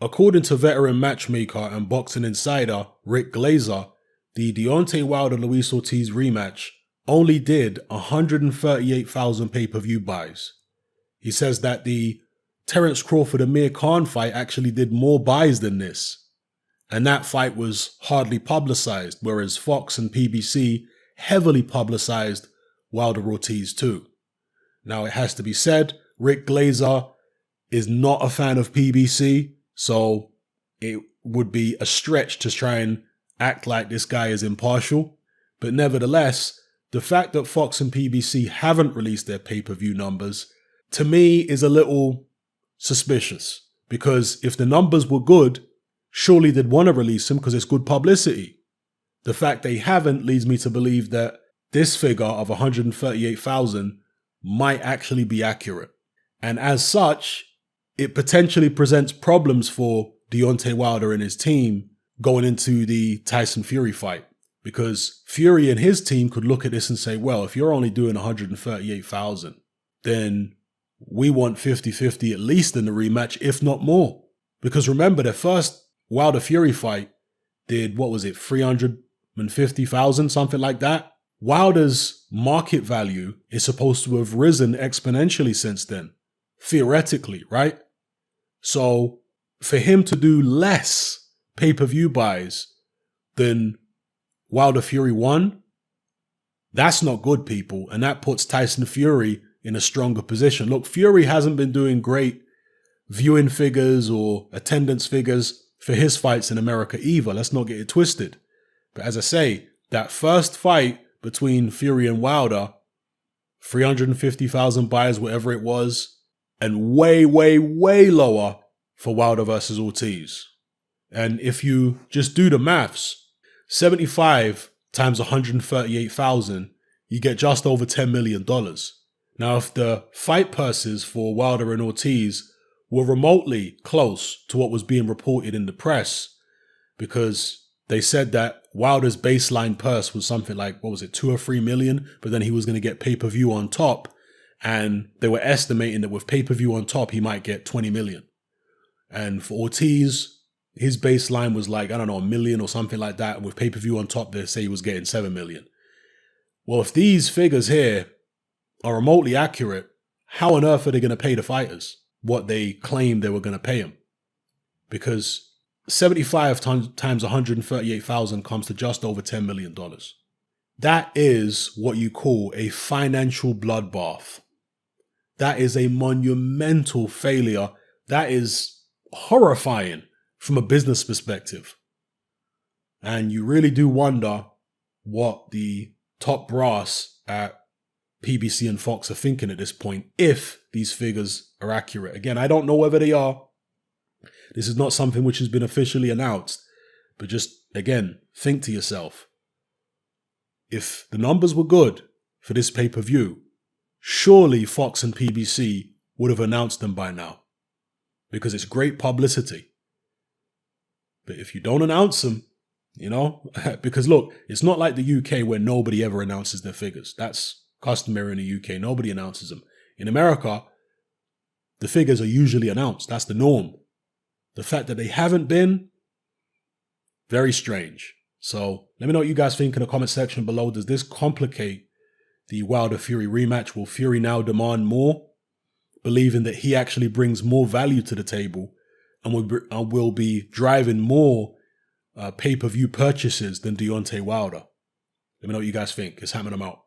according to veteran matchmaker and boxing insider Rick Glazer, the Deontay Wilder-Luis Ortiz rematch only did 138,000 pay-per-view buys. He says that the Terence Crawford-Amir Khan fight actually did more buys than this. And that fight was hardly publicized, whereas Fox and PBC heavily publicized Wilder-Ortiz too. Now it has to be said, Rick Glazer is not a fan of PBC, so it would be a stretch to try and act like this guy is impartial. But nevertheless, the fact that Fox and PBC haven't released their pay-per-view numbers, to me, is a little suspicious. Because if the numbers were good, surely they'd want to release them because it's good publicity. The fact they haven't leads me to believe that this figure of 138,000 might actually be accurate. And as such, it potentially presents problems for Deontay Wilder and his team going into the Tyson Fury fight. Because Fury and his team could look at this and say, well, if you're only doing 138,000, then we want 50-50 at least in the rematch, if not more. Because remember, their first Wilder Fury fight did, 350,000, something like that. Wilder's market value is supposed to have risen exponentially since then, theoretically, right? So for him to do less pay-per-view buys than Wilder Fury 1, that's not good, people. And that puts Tyson Fury in a stronger position. Look, Fury hasn't been doing great viewing figures or attendance figures for his fights in America either. Let's not get it twisted. But as I say, that first fight between Fury and Wilder, 350,000 buys, whatever it was, and way, way, way lower for Wilder versus Ortiz. And if you just do the maths, 75 times 138,000, you get just over $10 million. Now, if the fight purses for Wilder and Ortiz were remotely close to what was being reported in the press, because they said that Wilder's baseline purse was something like, 2 or 3 million, but then he was going to get pay-per-view on top. And they were estimating that with pay-per-view on top, he might get 20 million. And for Ortiz, his baseline was like, $1 million or something like that. And with pay-per-view on top, they say he was getting 7 million. Well, if these figures here are remotely accurate, how on earth are they going to pay the fighters what they claimed they were going to pay them? Because 75 times 138,000 comes to just over $10 million. That is what you call a financial bloodbath. That is a monumental failure. That is horrifying from a business perspective. And you really do wonder what the top brass at PBC and Fox are thinking at this point, if these figures are accurate. Again, I don't know whether they are. This is not something which has been officially announced, but just, again, think to yourself. If the numbers were good for this pay-per-view, surely Fox and PBC would have announced them by now, because it's great publicity. But if you don't announce them, because look, it's not like the UK where nobody ever announces their figures. That's customary in the UK. Nobody announces them. In America, the figures are usually announced. That's the norm. The fact that they haven't been, very strange. So let me know what you guys think in the comment section below. Does this complicate the Wilder-Fury rematch? Will Fury now demand more, believing that he actually brings more value to the table and will be driving more pay-per-view purchases than Deontay Wilder? Let me know what you guys think. It's Hamming them out.